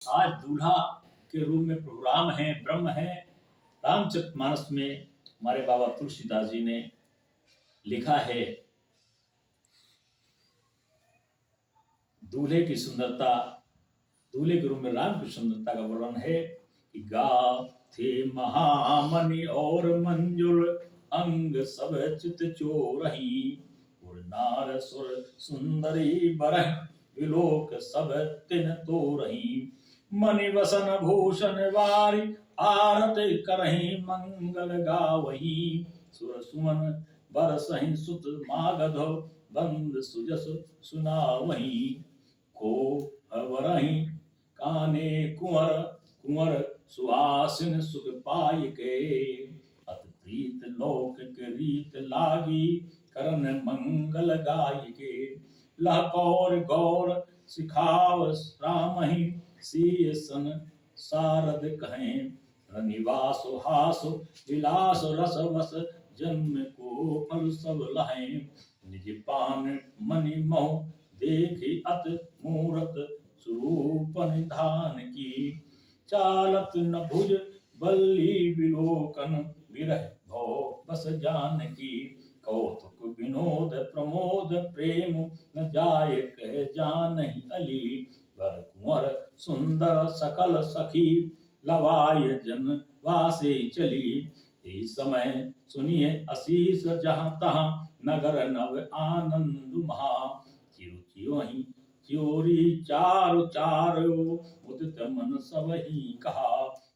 आज दूल्हा के रूप में प्रभु राम है, ब्रह्म है। रामचरितमानस में हमारे बाबा तुलसीदास जी ने लिखा है, दूल्हे की सुंदरता, दूल्हे के रूप में राम की सुंदरता का वर्णन है कि गा थे महामणि और मंजुल, अंग सब चित चोरही, नार सुर सुंदरी बरह, विलोक सब तिन तो रही, मणि वसन भूषण वारी, आरत करही मंगल गावही, सुर सुमन बरसहि सुत मागधो, बंद सुजस सुनावही, को वरहि काने कुंवर, कुंवर सुहासिन सुख पाय के, अत प्रीत लोक के रीत लागी, करन मंगल गाय के, लहकौर गौर सिखाव रामहि, सीय सन सारद कहें, निवास हास विलास रस वस, जन्म को फल सब लहें, निज पान मणि मोह देखी अत मूरत, स्वरूप निधान की, चालत न भुज बल्ली विलोकन, विरह भो बस जान की, कौतुक विनोद प्रमोद प्रेम, न जाय कह जानहि अली, वर कुंवर सुंदर सकल सखी, लवाय जन वासे चली, इस समय सुनिए असीस जहां तहां, नगर नव आनंद महा, चिरु चियोरी चारु चारो, मुदित मन सब ही कहा,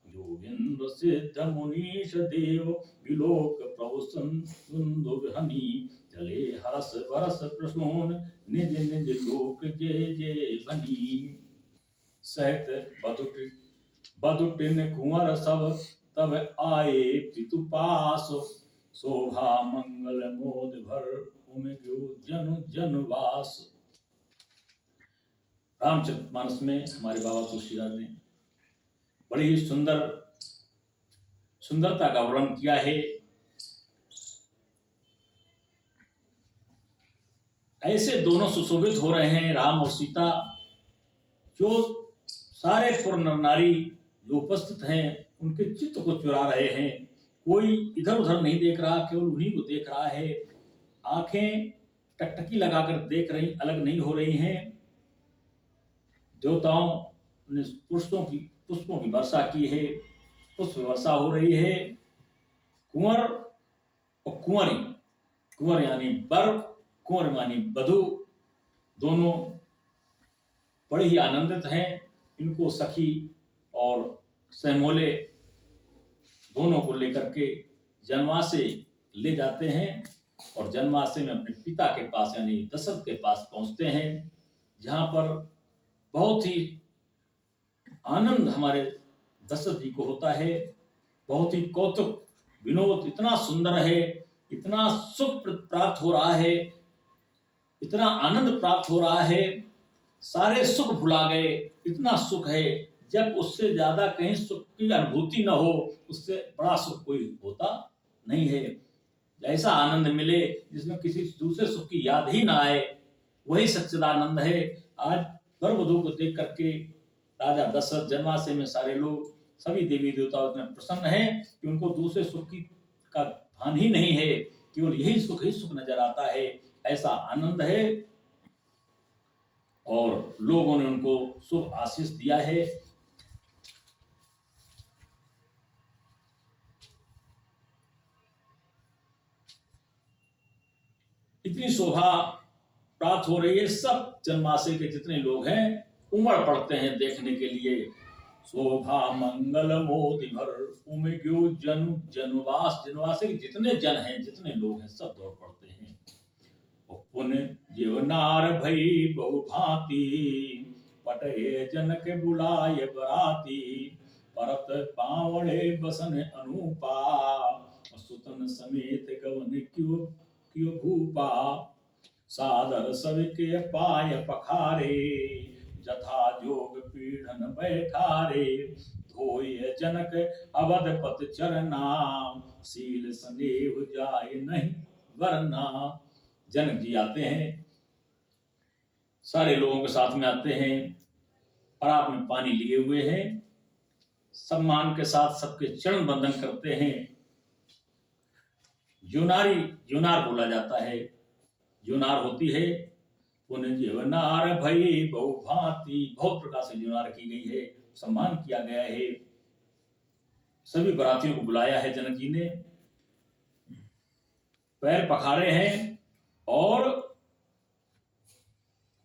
योगिंद्र सिद्ध मुनीश देव, विलोक प्रभु सुंदर हनी, चले हरस बरस प्रसून, निज निज लोक जय जय बनी, सहित बदुटिन कुंवर सब, तब आए पितु पास, शोभा मंगल मोद भर, उमग्यो जनु जनवास। रामचरितमानस में हमारे बाबा तुलसीदास ने बड़ी ही सुंदरता का वर्णन किया है। ऐसे दोनों सुशोभित हो रहे हैं राम और सीता, जो सारे पुर नर नारी जो उपस्थित हैं उनके चित्त को चुरा रहे हैं। कोई इधर उधर नहीं देख रहा, केवल उन्हीं को देख रहा है। आंखें टकटकी लगाकर देख रही, अलग नहीं हो रही हैं। देवताओं ने पुष्पों की वर्षा की है, पुष्प वर्षा हो रही है। कुंवर और कुंवरी, कुंवर यानी वर, कुंवर यानी वधू, दोनों बड़े ही आनंदित हैं। इनको सखी और सहमोले दोनों को लेकर के जनवासे ले जाते हैं और जनवासे में अपने पिता के पास यानी दशरथ के पास पहुंचते हैं, जहां पर बहुत ही आनंद हमारे दशरथ जी को होता है। बहुत ही कौतुक विनोद, इतना सुंदर है, इतना सुख प्राप्त हो रहा है, इतना आनंद प्राप्त हो रहा है, सारे सुख भुला गए। इतना सुख है, जब उससे ज्यादा कहीं सुख की अनुभूति न हो, उससे बड़ा सुख कोई होता नहीं है। ऐसा आनंद मिले जिसमें किसी दूसरे सुख की याद ही ना आए, वही सच्चिदानंद है। आज वर वधू को देख करके राजा दशरथ, जनवासे में सारे लोग, सभी देवी देवता इतने प्रसन्न हैं कि उनको दूसरे सुख की का भान ही नहीं है, केवल यही सुख ही सुख नजर आता है। ऐसा आनंद है और लोगों ने उनको शुभ आशीष दिया है। इतनी शोभा प्राप्त हो रही है। सब जनमासे के जितने लोग हैं उमड़ पड़ते हैं देखने के लिए। शोभा मंगल मोति भर, उमग्यो जनु जनवास, जनवासे के जितने जन हैं, जितने लोग हैं, सब दौड़ पड़ते हैं। पुन जीवनार भई बहु भांति, पटये जनक बुलाय बराती, परत पावड़े बसन अनुपा, सुतन समेत गवन क्यों भूपा, सादर सविके पाय पखारे, जथा जोग पीढ़न बैठारे, धोय जनक अवधपत चरना, सील स्नेह जाय नहीं वरना। जनक जी आते हैं, सारे लोगों के साथ में आते हैं, परात में पानी लिए हुए हैं, सम्मान के साथ सबके चरण बंदन करते हैं। जुनार बोला जाता है। जुनार होती है पुन जीवनार भई बहु भांति, बहुत प्रकार से जुनार की गई है, सम्मान किया गया है। सभी बरातियों को बुलाया है जनक जी ने, पैर पखारे हैं और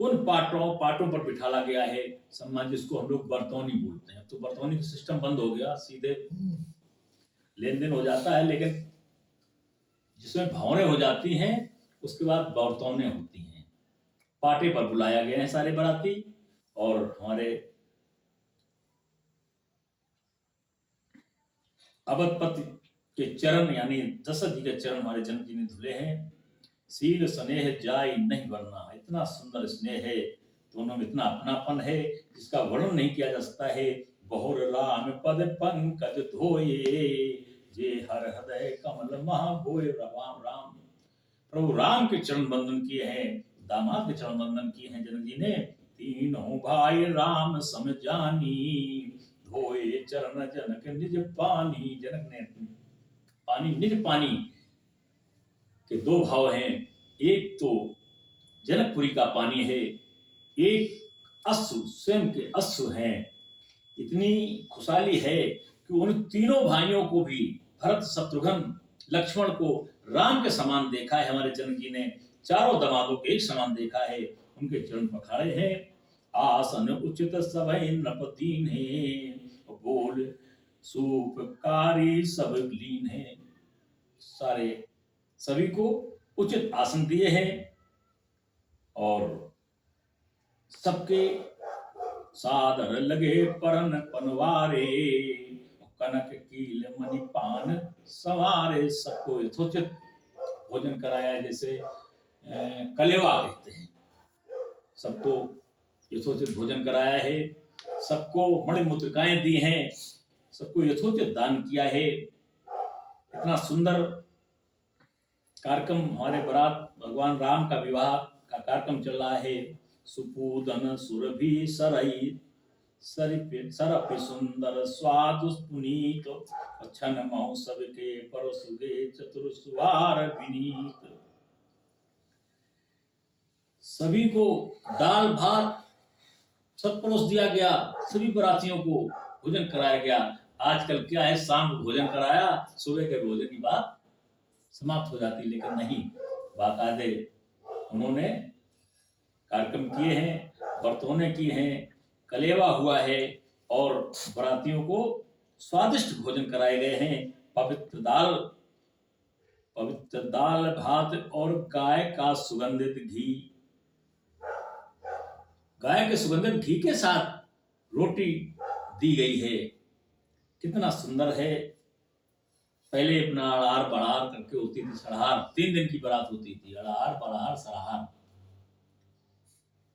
उन पाटों पर बिठाला गया है सम्मान, जिसको हम लोग बरतौनी बोलते हैं। तो बरतौनी का सिस्टम बंद हो गया, सीधे लेन देन हो जाता है, लेकिन जिसमें भौरें हो जाती हैं उसके बाद बरतौने होती हैं। पाटे पर बुलाया गया है सारे बाराती, और हमारे अवधपति के चरण यानी दशरथ जी के चरण हमारे जनक जी ने धुले हैं। सील स्नेह जाय नहीं वरना, इतना सुंदर स्नेह है दोनों में, इतना अपनापन है जिसका वर्णन नहीं किया जा सकता है। बहुर राम पद पंकज धोए, जे हर हृदय कमल महाभोय। राम राम प्रभु राम के चरण बंदन किए हैं, दामाद के चरण बंदन किए हैं जनक जी ने। तीनों भाई राम सम जानी, धोए चरण जनक निज पानी। जनक ने पानी, निज पानी के दो भाव हैं, एक तो जनकपुरी का पानी है, एक अश्रु, स्वयं के अश्रु हैं। इतनी खुशहाली है कि उन तीनों भाइयों को भी, भरत शत्रुघ्न लक्ष्मण को राम के समान देखा है हमारे जनक जी ने, चारों दामादों के एक समान देखा है, उनके चरण पखाड़े हैं। आसन उचित सभै नृपदीन है, बोल सूपकारी सब लीन है। सारे सभी को उचित आसन दिए हैं और सबके सादर लगे परन पनवारे, कनक कील मणि पान सवारे। सबको यथोचित भोजन कराया, जैसे कलेवा कहते हैं, सबको यथोचित भोजन कराया है, सबको मणिमुद्रिकाएं दी हैं, सबको यथोचित दान किया है। इतना सुंदर कार्यक्रम, हमारे बारात भगवान राम का विवाह का कार्यक्रम चल रहा है। सुपूदन सुरभि सरई सरप सुंदर स्वाद पुनीत, छन महोत्सव के परसुगे चतुर सुवार विनीत। सभी को दाल भात सब परोस दिया गया, सभी बरातियों को भोजन कराया गया। आजकल क्या है, शाम को भोजन कराया, सुबह के भोजन की बात समाप्त हो जाती, लेकिन नहीं, बाकायदे उन्होंने कार्यक्रम किए हैं, बरतौने किए हैं, कलेवा हुआ है और बरातियों को स्वादिष्ट भोजन कराए गए हैं। पवित्र दाल भात और गाय का सुगंधित घी, गाय के सुगंधित घी के साथ रोटी दी गई है। कितना सुंदर है। पहले अपना अड़ार बड़ार करके होती थी, सड़हार, 3 दिन की बारात होती थी, अड़ार बड़ार सड़हार।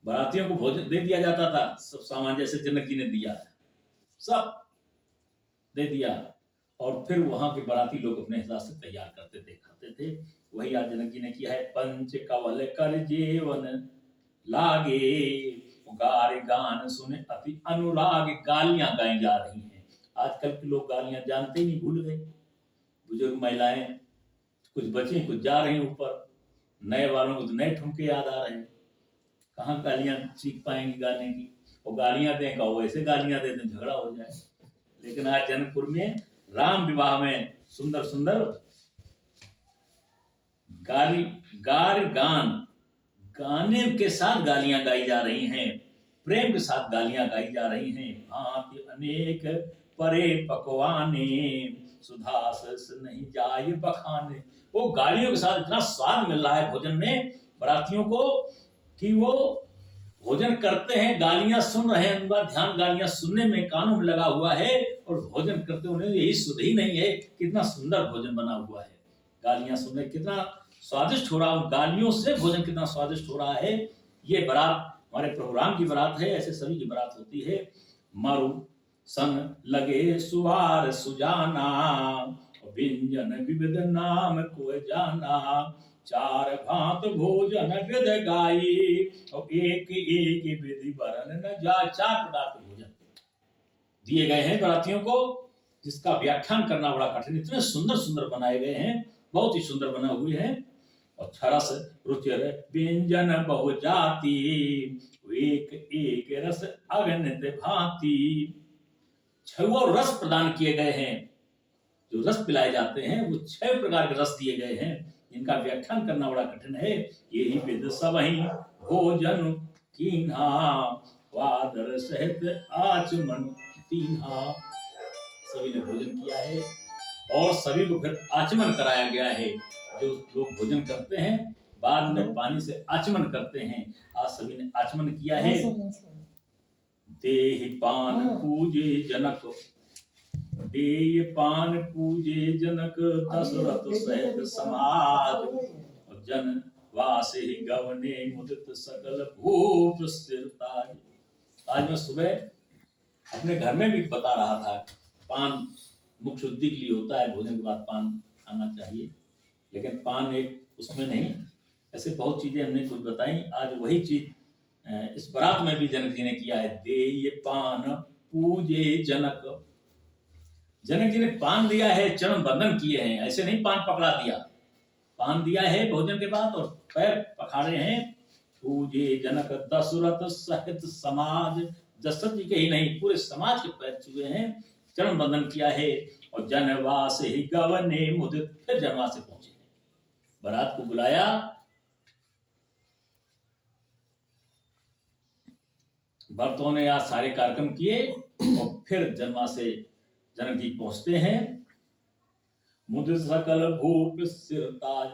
बारातियों को भोजन दे दिया जाता था, सब सामान जैसे जनक जी ने दिया सब दे दिया, और फिर वहां के बाराती लोग अपने हिसाब से तैयार करते थे, खाते थे। वही आज जनक जी ने किया है। पंच कवल कर जेवन लागे, गार गान सुने अति अनुराग। गालियां गाई जा रही हैं, आजकल के लोग गालियां जानते ही नहीं, भूल गए। बुजुर्ग महिलाएं कुछ बची, कुछ जा रही ऊपर, नए वालों को तो नए ठुमके याद आ रहे हैं। कहाँ गालियां सीख पाएंगी गाने की, वो गालियां दें, कहो वैसे गालियां दे दें, झगड़ा हो जाए। लेकिन आज जनकपुर में राम विवाह में सुंदर सुंदर गाने के साथ गालियां गाई जा रही हैं, प्रेम के साथ गालियां गाई जा रही हैं। भांति अनेक परे पकवाने, सुधा सस नहीं जाए बखाने। वो गालियों के साथ इतना स्वाद मिल रहा है भोजन में बरातियों को कि वो भोजन करते हैं, गालियां सुन रहे हैं, उनका ध्यान गालियां सुनने में, कानों में लगा हुआ है, और भोजन करते उन्हें यही सुध ही नहीं है कितना सुंदर भोजन बना हुआ है। गालियां सुनने कितना स्वादिष्ट हो रहा है, गालियों से भोजन कितना स्वादिष्ट हो रहा है। ये बारात हमारे प्रभु राम की बारात है, ऐसे सभी की बारात होती है। मारू सन लगे सुवार सुजाना, व्यंजन विविध नाम को जाना। चार भांत भोजन विध गाई, और एक एक विधि वरन न जाए। 4 प्रकार के भोजन दिए गए हैं बारातियों को, जिसका व्याख्यान करना बड़ा कठिन। इतने सुंदर सुंदर बनाए गए हैं, बहुत ही सुंदर बना हुए हैं। और रस रुचिर व्यंजन बहु जाति, एक एक रस अगणित भांति। 6 रस प्रदान किए गए हैं। जो रस पिलाए जाते हैं वो 6 प्रकार के रस दिए गए हैं, जिनका व्याख्यान करना बड़ा कठिन है। यही विद सबहि भोजन कीन्हा, वादर सहित आचमन तीन्हा। सभी ने भोजन किया है और सभी को फिर आचमन कराया गया है। जो लोग भोजन करते हैं बाद में पानी से आचमन करते हैं, आज सभी ने आचमन किया है। देहि पान पूजे जनक, देय पान पूजे जनक, दशरथ सहित समाज। जन वासे गवने मुदित सकल भूप स्थिरताज। आज मैं सुबह अपने घर में भी बता रहा था, पान मुख्य शुद्धि के लिए होता है, भोजन के बाद पान खाना चाहिए, लेकिन पान एक उसमें नहीं, ऐसे बहुत चीजें हमने कुछ बताई। आज वही चीज इस बारात में भी जनक जी ने किया है। देय पान पूजे जनक, जनक जी ने पान दिया है, चरण बंधन किए हैं, ऐसे नहीं पान पकड़ा दिया, पान दिया है भोजन के बाद और पैर पखाड़े हैं। पूजे जनक दशरथ सहित समाज, दशरथ जी के ही नहीं पूरे समाज के पैर छुए हैं, चरण बंधन किया है। और जनवास ही गवने मुदित, फिर जनवास से पहुंचे, बारात को बुलाया, भक्तों ने आज सारे कार्यक्रम किए और फिर जनवास से जनक जी पहुंचते हैं। मुदित सकल भूप सिरताज,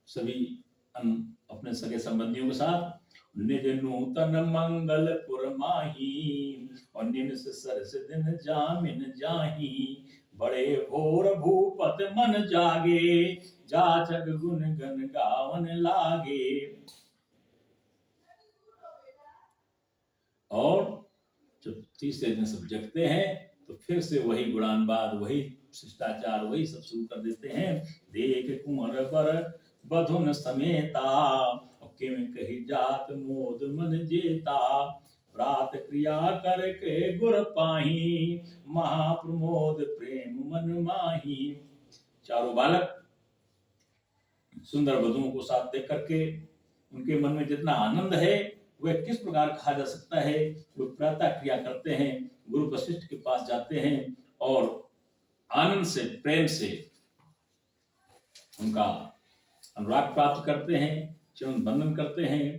सभी अपने सगे संबंधियों के साथ। निज नूतन मंगल पुरमाही, और निमिष सरस दिन जामिन जाही। बड़े भोर भूपत मन जागे, जाचक गुण गन गावन लागे। और जब तीसरे दिन सब जगते हैं तो फिर से वही गुणानवाद, वही शिष्टाचार, वही सब शुरू कर देते हैं। देख कुंवर बर बधुन समेता, किम कही जात मोद मन जेता। प्रात क्रिया करके गुर पाही, महाप्रमोद प्रेम मन माही। चारों बालक सुंदर वधुओं को साथ देख करके उनके मन में जितना आनंद है वह किस प्रकार कहा जा सकता है। वो प्रातः क्रिया करते हैं, गुरु वशिष्ठ के पास जाते हैं और आनंद से, प्रेम से उनका अनुराग प्राप्त करते हैं, चरण बंधन करते हैं।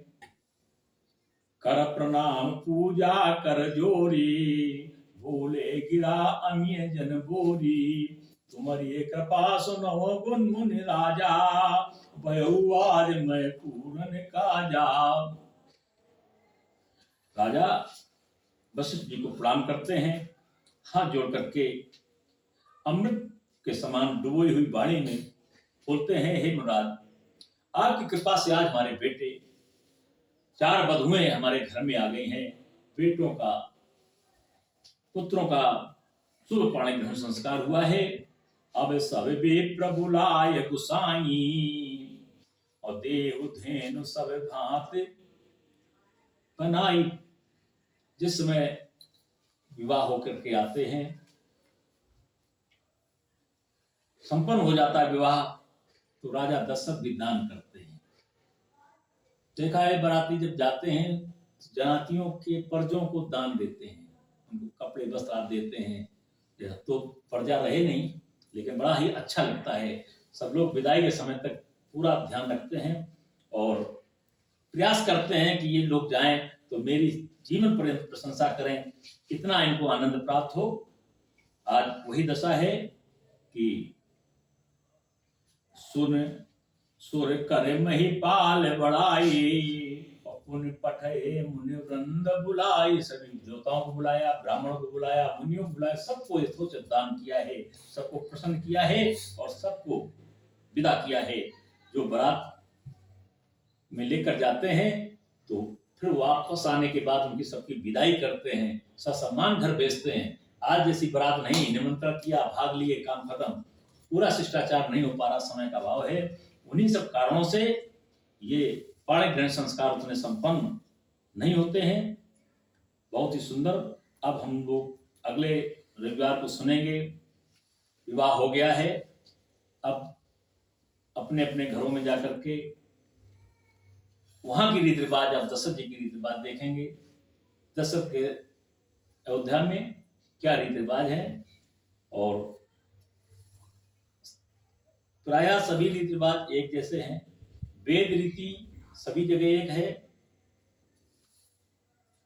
कर प्रणाम पूजा कर जोरी, बोले गिरा अमीय जन बोरी। तुम्हारी कृपा सुनो गुण मुनि राजा, आज मैं पूरन काजा। राजा वशिष्ठ जी को प्रणाम करते हैं, हाथ जोड़ करके अमृत के समान डुबोई हुई वाणी में बोलते हैं, हे मुराद, आपकी कृपा से आज हमारे बेटे 4 वधुएं हमारे घर में आ गई हैं। बेटों का, पुत्रों का शुभ पाणी ग्रहण संस्कार हुआ है। अब सब भी प्रभु लाय गुसाई, और देव धेनु सब भांत बनाई। जिस समय विवाह होकर के आते हैं, संपन्न हो जाता है विवाह, तो राजा दशरथ भी दान करते हैं। देखा है बाराती जब जाते हैं जनातियों के पर्जों को दान देते हैं, उनको कपड़े वस्त्र आदि देते हैं। तो पर्जा रहे नहीं, लेकिन बड़ा ही अच्छा लगता है। सब लोग विदाई के समय तक पूरा ध्यान रखते हैं और प्रयास करते हैं कि ये लोग जाएं तो मेरी जीवन पर्यंत प्रशंसा करें, कितना इनको आनंद प्राप्त हो। आज वही दशा है कि सुन सुर करे महिपाल बड़ाई, पुण्य पठे मुनि वृंद बुलाई। सभी देवताओं को बुलाया, ब्राह्मणों को बुलाया, मुनियों को बुलाया, सबको यथोचित दान किया है, सबको प्रसन्न किया है और सबको विदा किया है। जो बारात में लेकर जाते हैं तो फिर वापस आने के बाद उनकी सबकी विदाई करते हैं, ससम्मान घर भेजते हैं। आज जैसी बारात नहीं, निमंत्रण किया, भाग लिए, काम खत्म, पूरा शिष्टाचार नहीं हो पा रहा, समय का अभाव है। उन्हीं सब कारणों से ये पाणी ग्रहण संस्कार उतने संपन्न नहीं होते हैं। बहुत ही सुंदर। अब हम लोग अगले रविवार को सुनेंगे। विवाह हो गया है, अब अपने अपने घरों में जाकर के वहां की रीति रिवाज, अब दशरथ जी की रीति रिवाज देखेंगे। दशरथ के अयोध्या में क्या रीति रिवाज है, और प्रायः सभी रीति रिवाज एक जैसे हैं। वेद रीति सभी जगह एक है,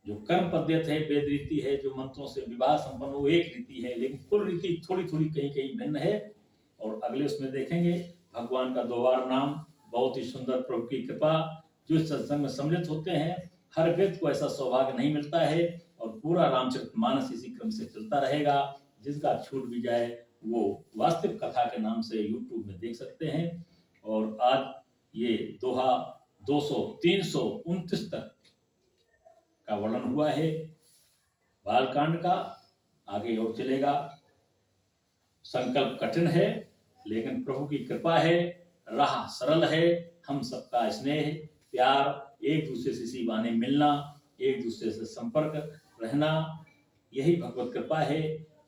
जो कर्म पद्धति है वेद रीति है, जो मंत्रों से विवाह संपन्न वो एक रीति है, लेकिन कुल रीति थोड़ी थोड़ी कहीं कहीं भिन्न है। और अगले उसमें देखेंगे भगवान का 2 बार नाम, बहुत ही सुंदर, प्रभु की कृपा। जो सत्संग में सम्मिलित होते हैं, हर व्यक्ति को ऐसा सौभाग्य नहीं मिलता है, और पूरा रामचरितमानस इसी क्रम से चलता रहेगा। जिसका छूट भी जाए वो वास्तविक कथा के नाम से यूट्यूब में देख सकते हैं। और आज ये दोहा 329 तक का वर्णन हुआ है बालकांड का। आगे और चलेगा। संकल्प कठिन है, लेकिन प्रभु की कृपा है, राह सरल है। हम सबका स्नेह प्यार, एक दूसरे से इसी बहाने मिलना, एक दूसरे से संपर्क रहना, यही भगवत कृपा है।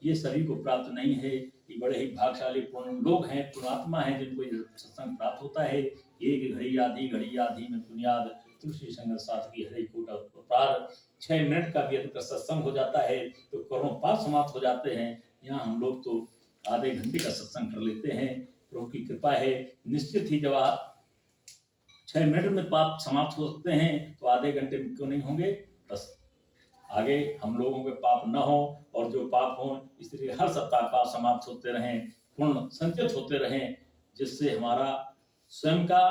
ये सभी को प्राप्त नहीं है। ये बड़े ही भाग्यशाली पूर्ण लोग हैं, पुण्यात्मा हैं, जिनको ये सत्संग प्राप्त होता है। एक घड़ी आधी में बुनियाद तुलसी संग साथ की हरि कोट अपराध। 6 मिनट का भी अगर सत्संग हो जाता है तो करोड़ों पाप समाप्त हो जाते हैं। यहाँ हम लोग तो आधे घंटे का सत्संग कर लेते हैं। प्रभु की कृपा है। निश्चित ही जब आप 6 मिनट में पाप समाप्त हो सकते हैं तो आधे घंटे में क्यों नहीं होंगे। बस आगे हम लोगों के पाप न हो, और जो पाप हो इसलिए हर सप्ताह पाप समाप्त होते रहें, पुण्य संचित होते रहें, जिससे हमारा स्वयं का,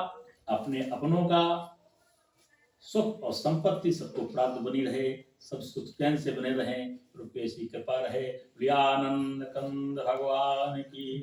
अपने अपनों का सुख और संपत्ति सबको प्राप्त बनी रहे, सब सुख चैन से बने रहें। रुपये की कृपा रहे। प्रियानंद कंद भगवान की